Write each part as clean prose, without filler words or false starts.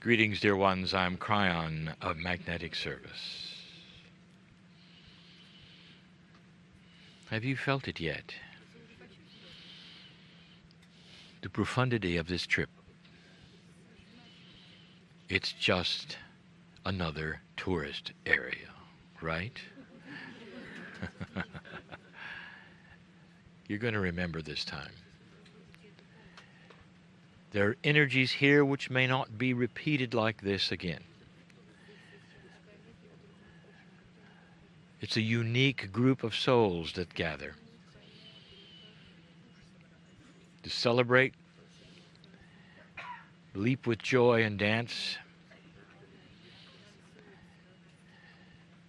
Greetings, dear ones. I'm Kryon of Magnetic Service. Have you felt it yet? The profundity of this trip. It's just another tourist area, right? You're going to remember this time. There are energies here which may not be repeated like this again. It's a unique group of souls that gather to celebrate, leap with joy and dance,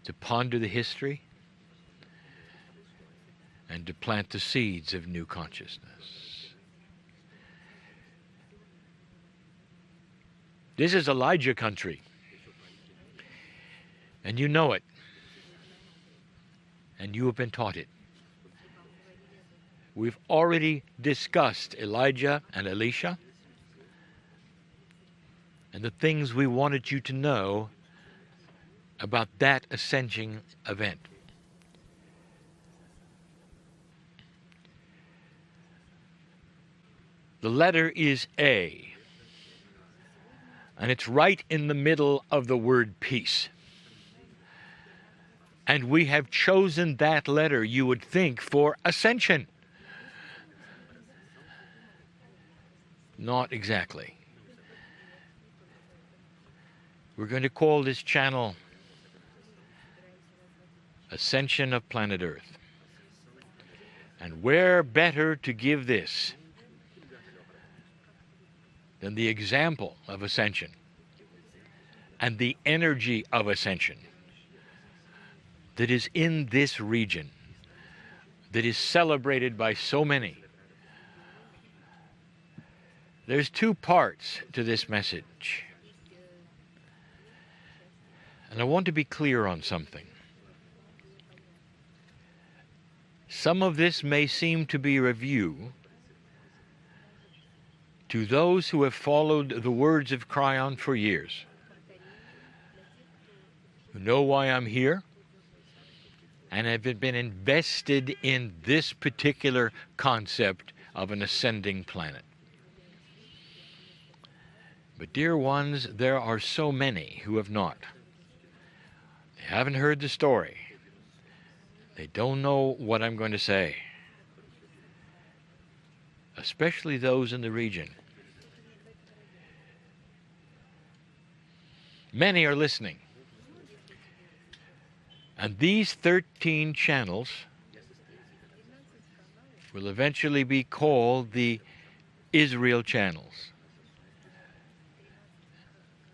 to ponder the history, and to plant the seeds of new consciousness. This is Elijah country, and you know it, and you have been taught it. We've already discussed Elijah and Elisha, and the things we wanted you to know about that ascension event. The letter is A. And it's right in the middle of the word peace. And we have chosen that letter, you would think, for ascension. Not exactly. We're going to call this channel Ascension of Planet Earth. And where better to give this than the example of ascension and the energy of ascension that is in this region, that is celebrated by so many. There's two parts to this message. And I want to be clear on something. Some of this may seem to be review to those who have followed the words of Kryon for years, who know why I'm here, and have been invested in this particular concept of an ascending planet. But dear ones, there are so many who have not. They haven't heard the story. They don't know what I'm going to say. Especially those in the region. Many are listening. And these 13 channels will eventually be called the Israel channels.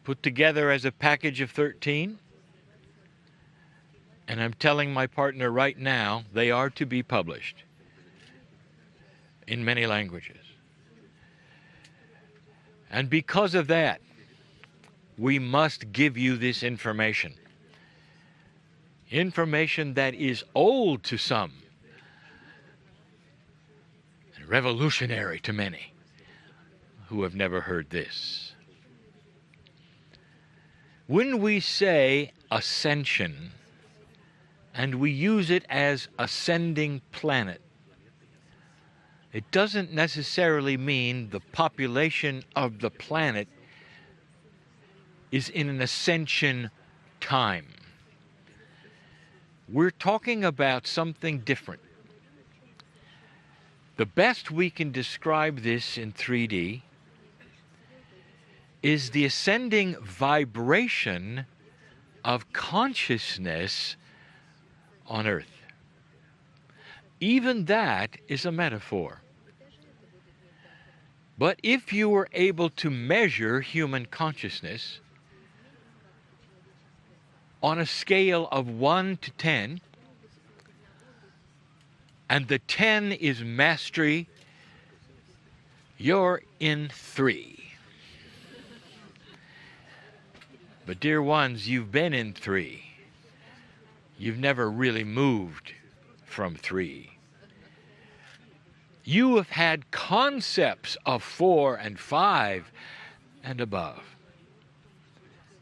Put together as a package of 13. And I'm telling my partner right now, they are to be published in many languages. And because of that, we must give you this information. Information that is old to some and revolutionary to many who have never heard this. When we say ascension, and we use it as ascending planet, it doesn't necessarily mean the population of the planet is in an ascension time. We're talking about something different. The best we can describe this in 3D is the ascending vibration of consciousness on Earth. Even that is a metaphor. But if you were able to measure human consciousness on a scale of 1 to 10, and the 10 is mastery, you're in 3. But dear ones, you've been in 3. You've never really moved from 3. You have had concepts of 4 and 5 and above.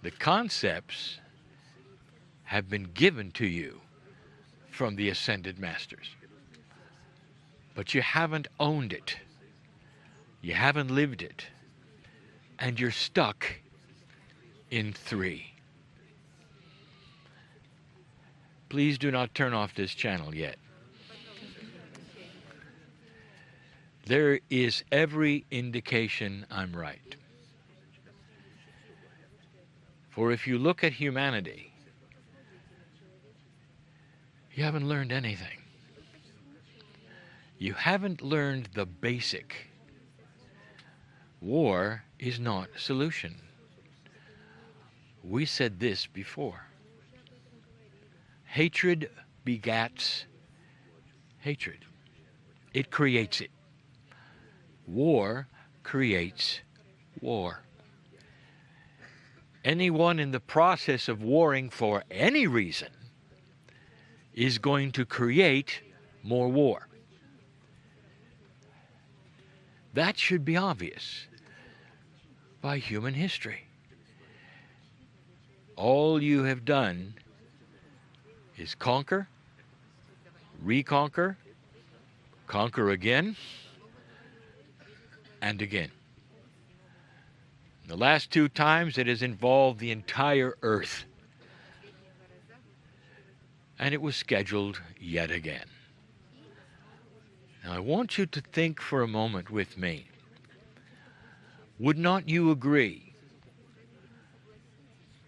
The concepts have been given to you from the ascended masters. But you haven't owned it. You haven't lived it. And you're stuck in 3. Please do not turn off this channel yet. There is every indication I'm right. For if you look at humanity, you haven't learned anything. You haven't learned the basic. War is not a solution. We said this before. Hatred begats hatred. It creates it. War creates war. Anyone in the process of warring for any reason is going to create more war. That should be obvious by human history. All you have done is conquer, reconquer, conquer again, and again. The last 2 times it has involved the entire earth. And it was scheduled yet again. Now I want you to think for a moment with me. Would not you agree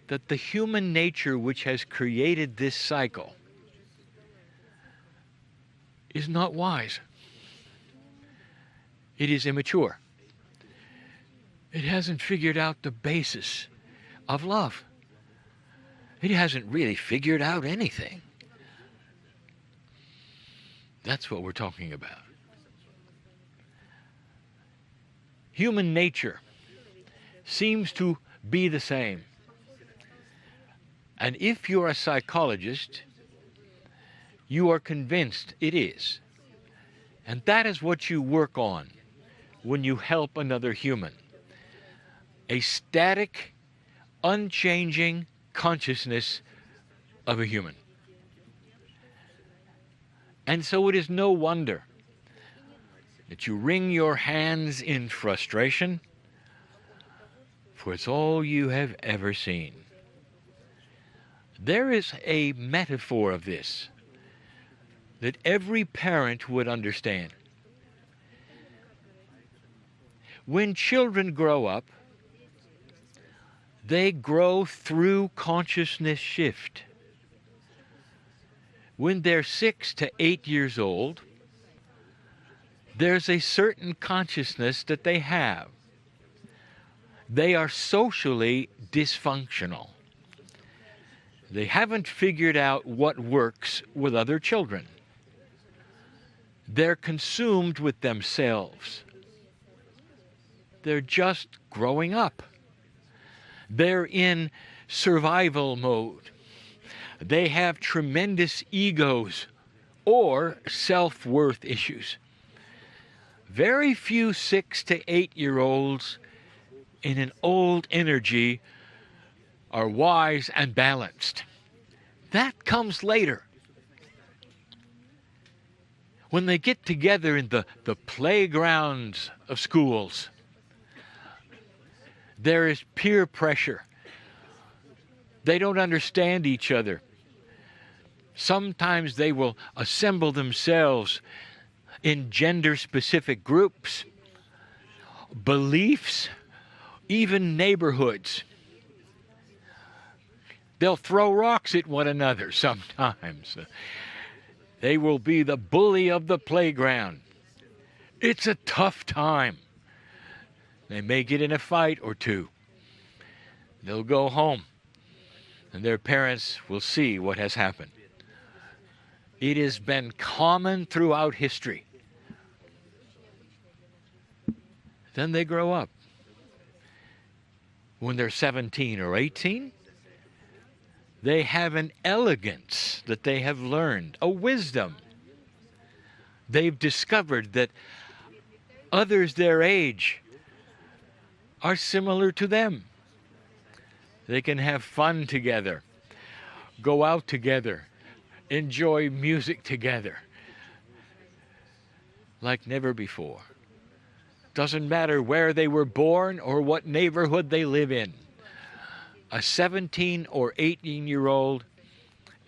that the human nature which has created this cycle is not wise? It is immature. It hasn't figured out the basis of love. It hasn't really figured out anything. That's what we're talking about. Human nature seems to be the same. And if you're a psychologist, you are convinced it is. And that is what you work on when you help another human. A static, unchanging consciousness of a human. And so it is no wonder that you wring your hands in frustration, for it's all you have ever seen. There is a metaphor of this that every parent would understand. When children grow up, they grow through consciousness shift. When they're 6 to 8 years old, there's a certain consciousness that they have. They are socially dysfunctional. They haven't figured out what works with other children. They're consumed with themselves. They're just growing up. They're in survival mode. They have tremendous egos or self-worth issues. Very few 6 to 8-year-olds in an old energy are wise and balanced. That comes later. When they get together in the playgrounds of schools, there is peer pressure. They don't understand each other. Sometimes they will assemble themselves in gender-specific groups, beliefs, even neighborhoods. They'll throw rocks at one another sometimes. They will be the bully of the playground. It's a tough time. They may get in a fight or two. They'll go home, and their parents will see what has happened. It has been common throughout history. Then they grow up. When they're 17 or 18, they have an elegance that they have learned, a wisdom. They've discovered that others their age are similar to them. They can have fun together, go out together, enjoy music together like never before. Doesn't matter where they were born or what neighborhood they live in. A 17 or 18-year-old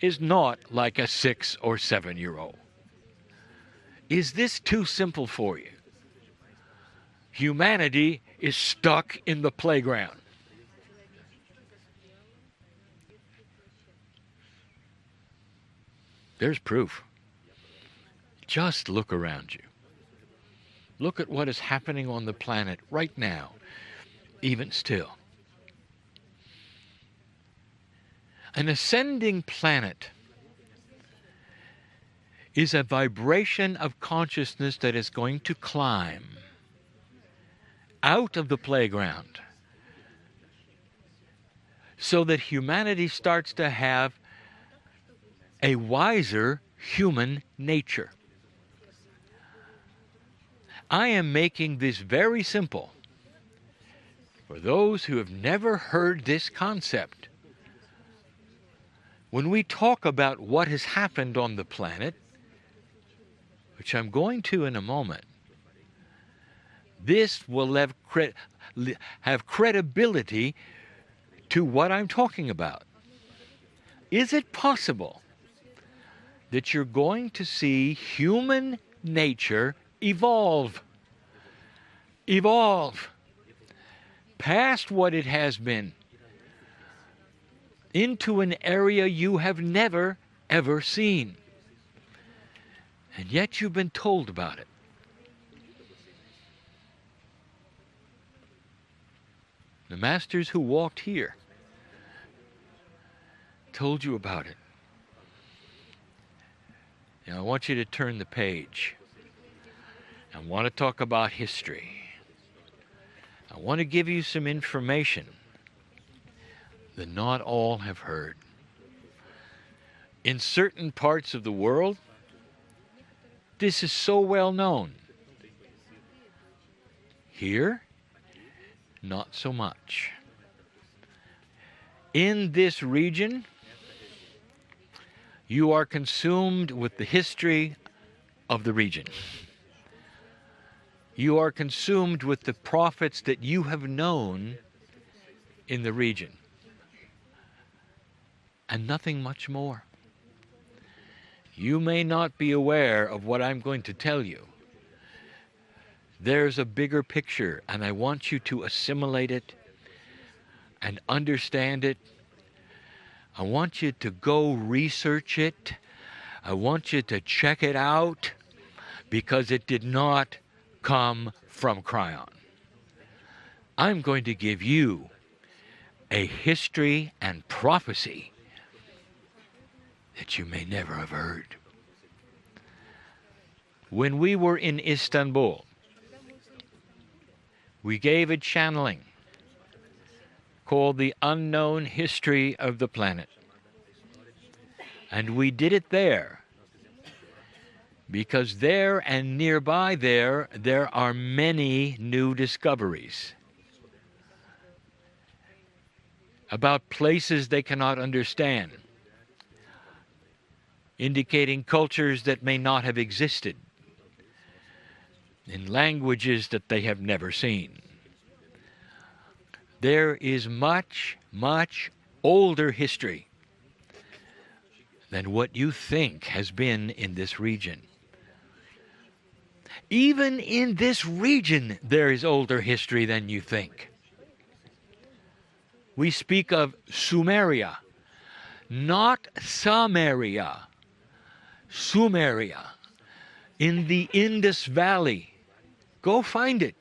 is not like a 6 or 7-year-old. Is this too simple for you? Humanity is stuck in the playground. There's proof. Just look around you. Look at what is happening on the planet right now, even still. An ascending planet is a vibration of consciousness that is going to climb out of the playground so that humanity starts to have a wiser human nature. I am making this very simple for those who have never heard this concept. When we talk about what has happened on the planet, which I'm going to in a moment, this will have credibility to what I'm talking about. Is it possible that you're going to see human nature evolve past what it has been into an area you have never, ever seen? And yet you've been told about it. The masters who walked here told you about it. Now I want you to turn the page. I want to talk about history. I want to give you some information that not all have heard. In certain parts of the world, this is so well known. Here, not so much. In this region, you are consumed with the history of the region. You are consumed with the prophets that you have known in the region. And nothing much more. You may not be aware of what I'm going to tell you. There's a bigger picture, and I want you to assimilate it and understand it. I want you to go research it. I want you to check it out, because it did not come from Kryon. I'm going to give you a history and prophecy that you may never have heard. When we were in Istanbul, we gave a channeling called The Unknown History of the Planet. And we did it there because there and nearby there are many new discoveries about places they cannot understand, indicating cultures that may not have existed, in languages that they have never seen. There is much, much older history than what you think has been in this region. Even in this region, there is older history than you think. We speak of Sumeria, not Samaria. Sumeria, in the Indus Valley. Go find it.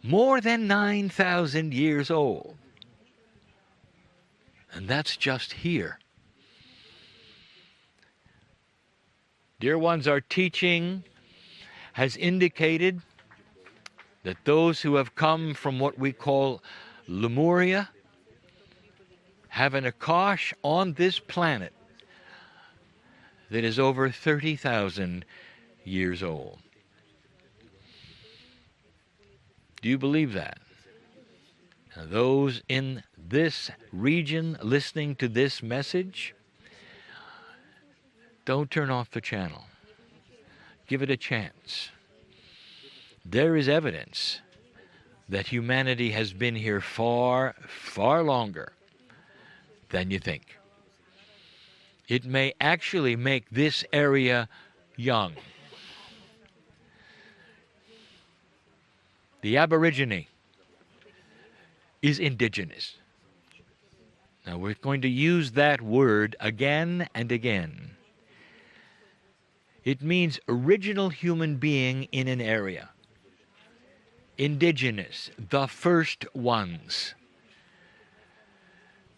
More than 9,000 years old. And that's just here. Dear ones, our teaching has indicated that those who have come from what we call Lemuria have an Akash on this planet that is over 30,000 years old. Do you believe that? Now, those in this region listening to this message, don't turn off the channel. Give it a chance. There is evidence that humanity has been here far, far longer than you think. It may actually make this area young. The Aborigine is indigenous. Now we're going to use that word again and again. It means original human being in an area. Indigenous, the first ones.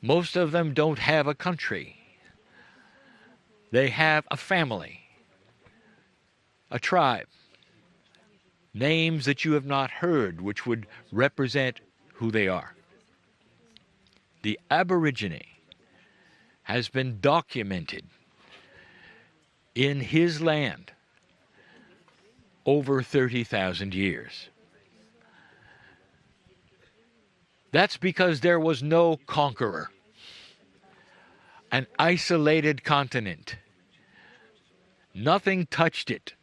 Most of them don't have a country. They have a family, a tribe, names that you have not heard, which would represent who they are. The Aborigine has been documented in his land over 30,000 years. That's because there was no conqueror, an isolated continent. Nothing touched it.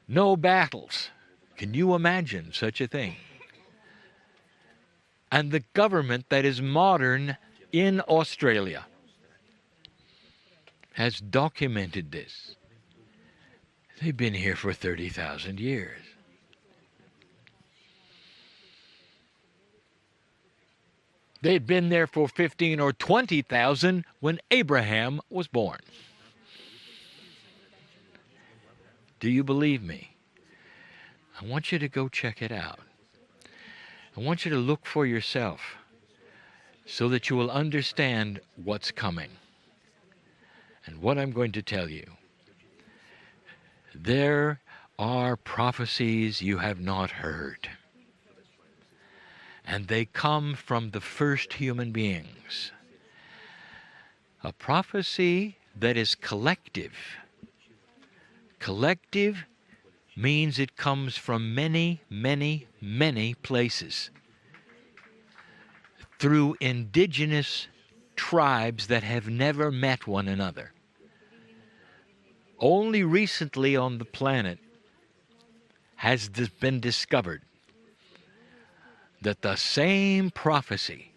No battles. Can you imagine such a thing? And the government that is modern in Australia has documented this. They've been here for 30,000 years. They'd been there for 15 or 20,000 when Abraham was born. Do you believe me? I want you to go check it out. I want you to look for yourself so that you will understand what's coming and what I'm going to tell you. There are prophecies you have not heard, and they come from the first human beings. A prophecy that is collective. Collective means it comes from many, many, many places, through indigenous tribes that have never met one another. Only recently on the planet has this been discovered that the same prophecy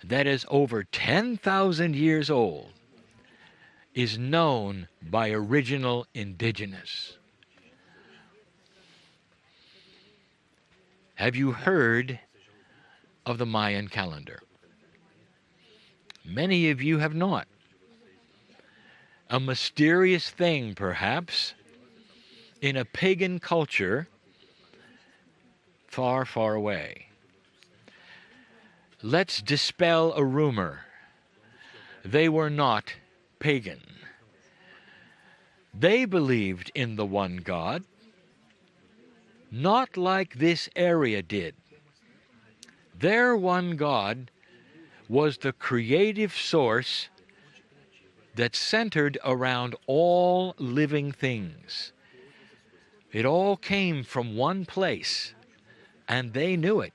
that is over 10,000 years old is known by original indigenous. Have you heard of the Mayan calendar? Many of you have not. A mysterious thing, perhaps, in a pagan culture far, far away. Let's dispel a rumor. They were not pagan. They believed in the one God, not like this area did. Their one God was the creative source that centered around all living things. It all came from one place, and they knew it.